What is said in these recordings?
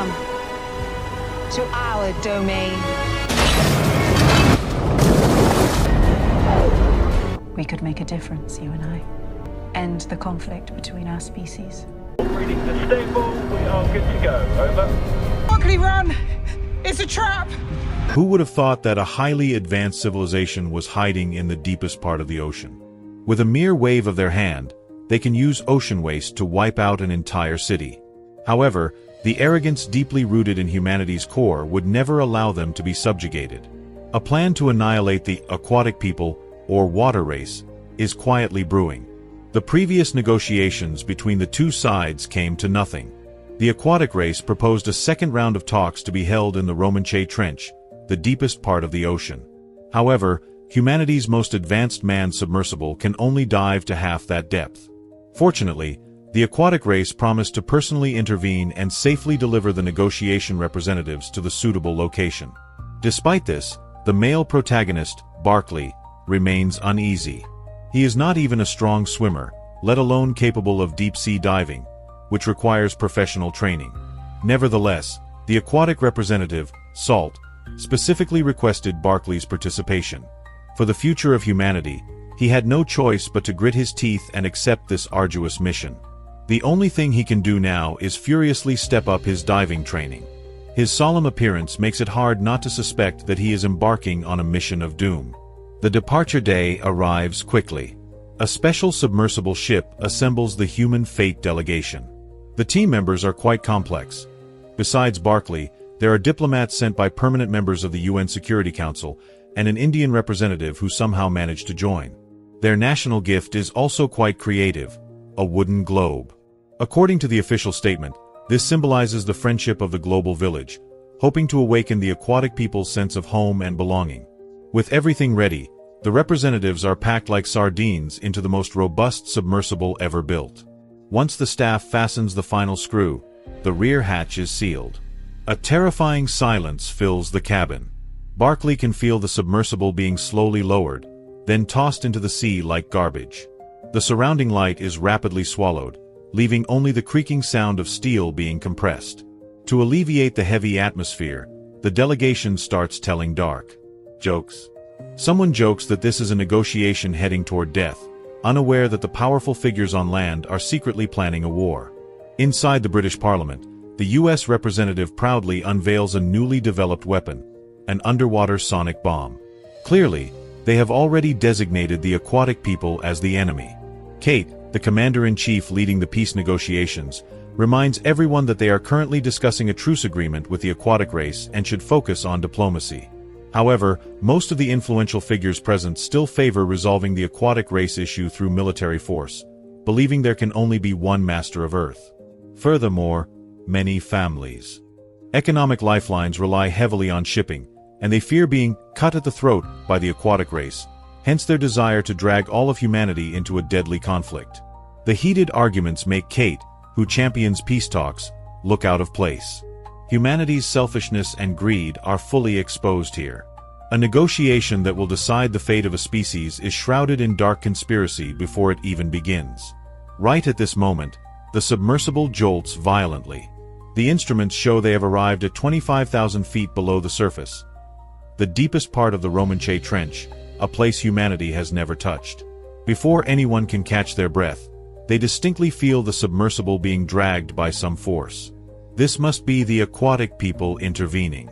Welcome to our domain. We could make a difference, you and I. End the conflict between our species. Reading to stable, we are good to go. Over. Quickly run! It's a trap! Who would have thought that a highly advanced civilization was hiding in the deepest part of the ocean? With a mere wave of their hand, they can use ocean waste to wipe out an entire city. However, the arrogance deeply rooted in humanity's core would never allow them to be subjugated. A plan to annihilate the aquatic people, or water race, is quietly brewing. The previous negotiations between the two sides came to nothing. The aquatic race proposed a second round of talks to be held in the Romanche Trench, the deepest part of the ocean. However, humanity's most advanced manned submersible can only dive to half that depth. Fortunately, the aquatic race promised to personally intervene and safely deliver the negotiation representatives to the suitable location. Despite this, the male protagonist, Barclay, remains uneasy. He is not even a strong swimmer, let alone capable of deep-sea diving, which requires professional training. Nevertheless, the aquatic representative, Salt, specifically requested Barclay's participation. For the future of humanity, he had no choice but to grit his teeth and accept this arduous mission. The only thing he can do now is furiously step up his diving training. His solemn appearance makes it hard not to suspect that he is embarking on a mission of doom. The departure day arrives quickly. A special submersible ship assembles the human fate delegation. The team members are quite complex. Besides Barclay, there are diplomats sent by permanent members of the UN Security Council and an Indian representative who somehow managed to join. Their national gift is also quite creative, a wooden globe. According to the official statement, this symbolizes the friendship of the global village, hoping to awaken the aquatic people's sense of home and belonging. With everything ready, the representatives are packed like sardines into the most robust submersible ever built. Once the staff fastens the final screw, the rear hatch is sealed. A terrifying silence fills the cabin. Barclay can feel the submersible being slowly lowered, then tossed into the sea like garbage. The surrounding light is rapidly swallowed, leaving only the creaking sound of steel being compressed. To alleviate the heavy atmosphere, the delegation starts telling dark jokes. Someone jokes that this is a negotiation heading toward death, unaware that the powerful figures on land are secretly planning a war. Inside the British Parliament, the US representative proudly unveils a newly developed weapon, an underwater sonic bomb. Clearly, they have already designated the aquatic people as the enemy. Kate, the commander-in-chief leading the peace negotiations, reminds everyone that they are currently discussing a truce agreement with the aquatic race and should focus on diplomacy. However, most of the influential figures present still favor resolving the aquatic race issue through military force, believing there can only be one master of Earth. Furthermore, many families' economic lifelines rely heavily on shipping, and they fear being cut at the throat by the aquatic race, hence their desire to drag all of humanity into a deadly conflict. The heated arguments make Kate, who champions peace talks, look out of place. Humanity's selfishness and greed are fully exposed here. A negotiation that will decide the fate of a species is shrouded in dark conspiracy before it even begins. Right at this moment, the submersible jolts violently. The instruments show they have arrived at 25,000 feet below the surface, the deepest part of the Romanche Trench, a place humanity has never touched. Before anyone can catch their breath, they distinctly feel the submersible being dragged by some force. This must be the aquatic people intervening.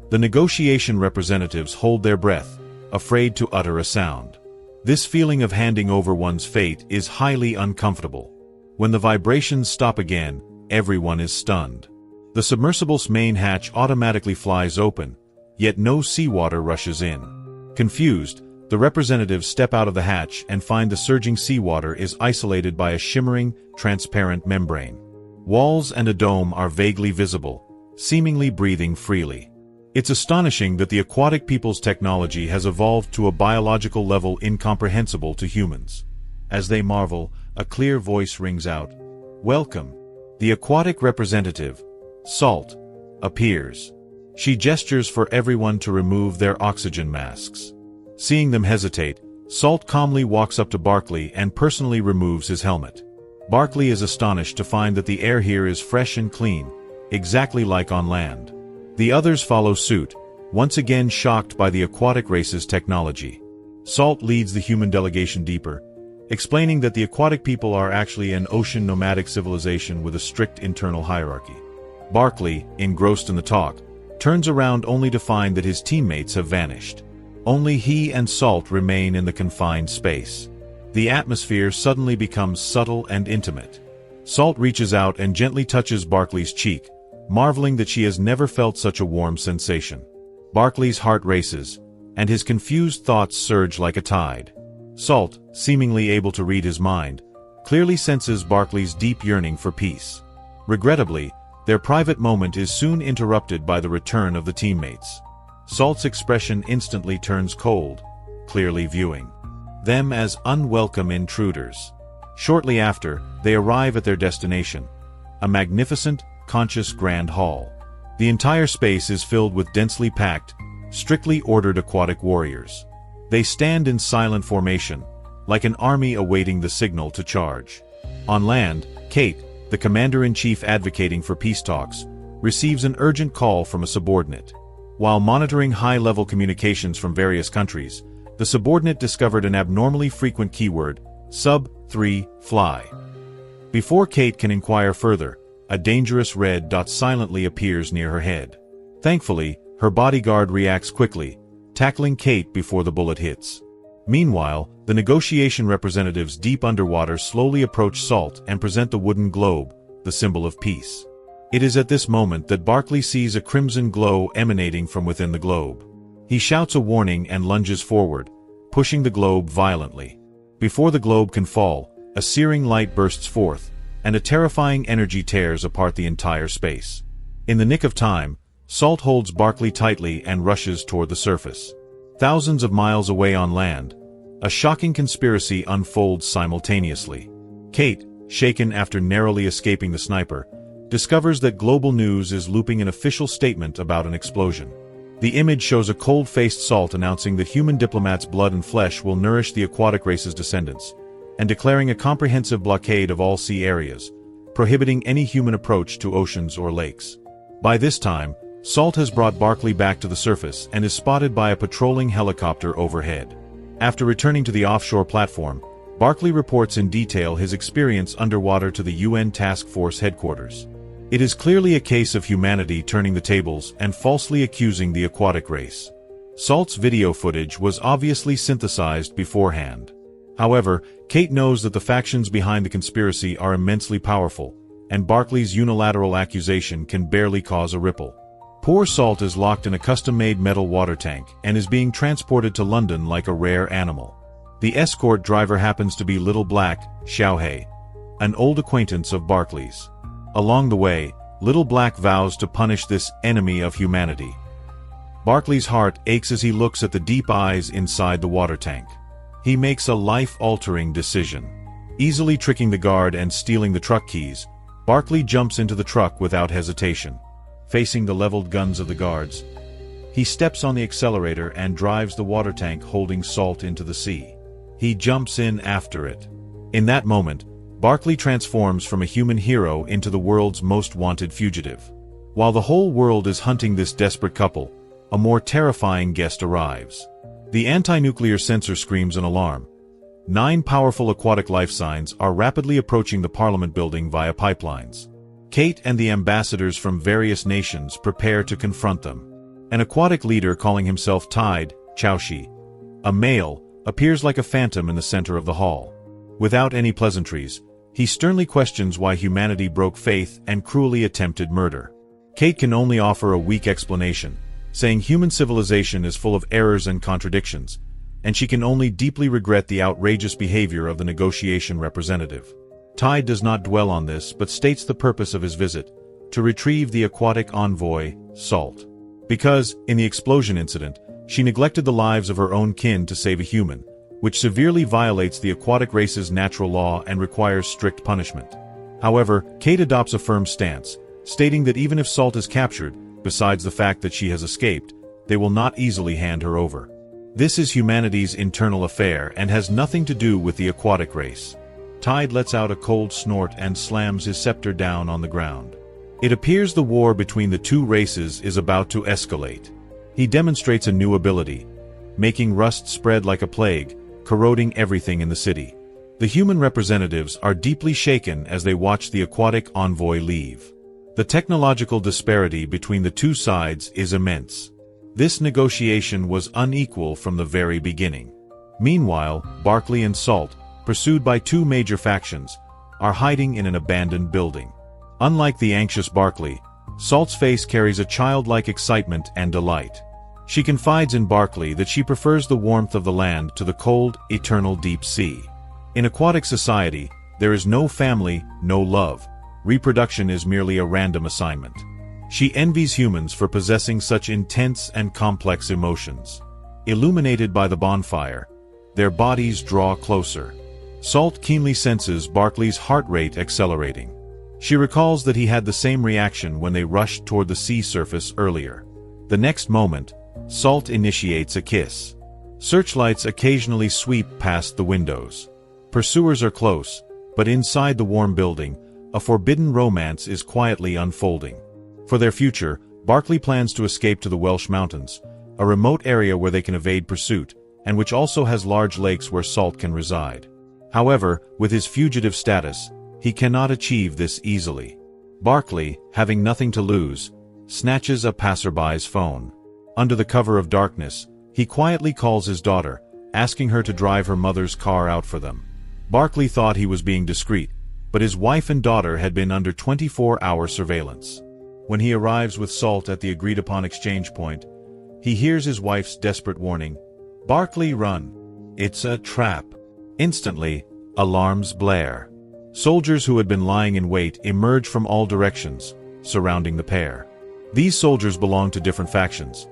The negotiation representatives hold their breath, afraid to utter a sound. This feeling of handing over one's fate is highly uncomfortable. When the vibrations stop again, everyone is stunned. The submersible's main hatch automatically flies open, yet no seawater rushes in. Confused, the representatives step out of the hatch and find the surging seawater is isolated by a shimmering, transparent membrane. Walls and a dome are vaguely visible, seemingly breathing freely. It's astonishing that the aquatic people's technology has evolved to a biological level incomprehensible to humans. As they marvel, a clear voice rings out. "Welcome." The aquatic representative, Salt, appears. She gestures for everyone to remove their oxygen masks. Seeing them hesitate, Salt calmly walks up to Barclay and personally removes his helmet. Barclay is astonished to find that the air here is fresh and clean, exactly like on land. The others follow suit, once again shocked by the aquatic race's technology. Salt leads the human delegation deeper, explaining that the aquatic people are actually an ocean nomadic civilization with a strict internal hierarchy. Barclay, engrossed in the talk, turns around only to find that his teammates have vanished. Only he and Salt remain in the confined space. The atmosphere suddenly becomes subtle and intimate. Salt reaches out and gently touches Barclay's cheek, marveling that she has never felt such a warm sensation. Barclay's heart races, and his confused thoughts surge like a tide. Salt, seemingly able to read his mind, clearly senses Barclay's deep yearning for peace. Regrettably, their private moment is soon interrupted by the return of the teammates. Salt's expression instantly turns cold, clearly viewing them as unwelcome intruders. Shortly after, they arrive at their destination, a magnificent, conscious grand hall. The entire space is filled with densely packed, strictly ordered aquatic warriors. They stand in silent formation, like an army awaiting the signal to charge. On land, Kate, the commander-in-chief advocating for peace talks, receives an urgent call from a subordinate. While monitoring high-level communications from various countries, the subordinate discovered an abnormally frequent keyword, sub-3, fly. Before Kate can inquire further, a dangerous red dot silently appears near her head. Thankfully, her bodyguard reacts quickly, tackling Kate before the bullet hits. Meanwhile, the negotiation representatives deep underwater slowly approach Salt and present the wooden globe, the symbol of peace. It is at this moment that Barclay sees a crimson glow emanating from within the globe. He shouts a warning and lunges forward, pushing the globe violently. Before the globe can fall, a searing light bursts forth, and a terrifying energy tears apart the entire space. In the nick of time, Salt holds Barclay tightly and rushes toward the surface. Thousands of miles away on land, a shocking conspiracy unfolds simultaneously. Kate, shaken after narrowly escaping the sniper, discovers that global news is looping an official statement about an explosion. The image shows a cold-faced Salt announcing that human diplomats' blood and flesh will nourish the aquatic race's descendants, and declaring a comprehensive blockade of all sea areas, prohibiting any human approach to oceans or lakes. By this time, Salt has brought Barclay back to the surface and is spotted by a patrolling helicopter overhead. After returning to the offshore platform, Barclay reports in detail his experience underwater to the UN Task Force headquarters. It is clearly a case of humanity turning the tables and falsely accusing the aquatic race. Salt's video footage was obviously synthesized beforehand. However, Kate knows that the factions behind the conspiracy are immensely powerful, and Barclay's unilateral accusation can barely cause a ripple. Poor Salt is locked in a custom-made metal water tank and is being transported to London like a rare animal. The escort driver happens to be Little Black, Xiaohei, an old acquaintance of Barclay's. Along the way, Little Black vows to punish this enemy of humanity. Barclay's heart aches as he looks at the deep eyes inside the water tank. He makes a life-altering decision. Easily tricking the guard and stealing the truck keys, Barclay jumps into the truck without hesitation. Facing the leveled guns of the guards, he steps on the accelerator and drives the water tank holding Salt into the sea. He jumps in after it. In that moment, Barclay transforms from a human hero into the world's most wanted fugitive. While the whole world is hunting this desperate couple, a more terrifying guest arrives. The anti-nuclear sensor screams an alarm. 9 powerful aquatic life signs are rapidly approaching the Parliament building via pipelines. Kate and the ambassadors from various nations prepare to confront them. An aquatic leader calling himself Tide, Chaoshi, a male, appears like a phantom in the center of the hall. Without any pleasantries, he sternly questions why humanity broke faith and cruelly attempted murder. Kate can only offer a weak explanation, saying human civilization is full of errors and contradictions, and she can only deeply regret the outrageous behavior of the negotiation representative. Tide does not dwell on this but states the purpose of his visit, to retrieve the aquatic envoy, Salt. Because, in the explosion incident, she neglected the lives of her own kin to save a human, which severely violates the aquatic race's natural law and requires strict punishment. However, Kate adopts a firm stance, stating that even if Salt is captured, besides the fact that she has escaped, they will not easily hand her over. This is humanity's internal affair and has nothing to do with the aquatic race. Tide lets out a cold snort and slams his scepter down on the ground. It appears the war between the two races is about to escalate. He demonstrates a new ability, making rust spread like a plague, corroding everything in the city. The human representatives are deeply shaken as they watch the aquatic envoy leave. The technological disparity between the two sides is immense. This negotiation was unequal from the very beginning. Meanwhile, Barclay and Salt, pursued by two major factions, are hiding in an abandoned building. Unlike the anxious Barclay, Salt's face carries a childlike excitement and delight. She confides in Barclay that she prefers the warmth of the land to the cold, eternal deep sea. In aquatic society, there is no family, no love. Reproduction is merely a random assignment. She envies humans for possessing such intense and complex emotions. Illuminated by the bonfire, their bodies draw closer. Salt keenly senses Barclay's heart rate accelerating. She recalls that he had the same reaction when they rushed toward the sea surface earlier. The next moment, Salt initiates a kiss. Searchlights occasionally sweep past the windows. Pursuers are close, but inside the warm building, a forbidden romance is quietly unfolding. For their future, Barclay plans to escape to the Welsh Mountains, a remote area where they can evade pursuit, and which also has large lakes where Salt can reside. However, with his fugitive status, he cannot achieve this easily. Barclay, having nothing to lose, snatches a passerby's phone. Under the cover of darkness, he quietly calls his daughter, asking her to drive her mother's car out for them. Barclay thought he was being discreet, but his wife and daughter had been under 24-hour surveillance. When he arrives with Salt at the agreed-upon exchange point, he hears his wife's desperate warning, "Barclay, run. It's a trap." Instantly, alarms blare. Soldiers who had been lying in wait emerge from all directions, surrounding the pair. These soldiers belong to different factions.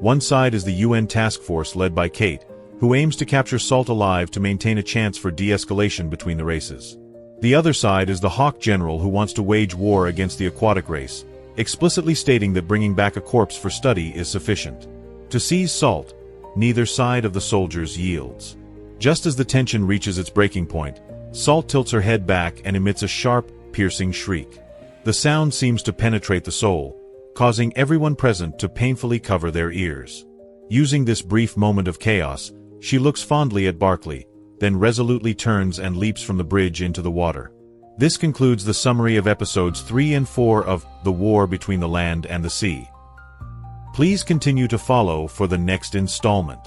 One side is the UN task force led by Kate, who aims to capture Salt alive to maintain a chance for de-escalation between the races. The other side is the Hawk General who wants to wage war against the aquatic race, explicitly stating that bringing back a corpse for study is sufficient. To seize Salt, neither side of the soldiers yields. Just as the tension reaches its breaking point, Salt tilts her head back and emits a sharp, piercing shriek. The sound seems to penetrate the soul, causing everyone present to painfully cover their ears. Using this brief moment of chaos, she looks fondly at Barclay, then resolutely turns and leaps from the bridge into the water. This concludes the summary of episodes 3 and 4 of The War Between the Land and the Sea. Please continue to follow for the next installment.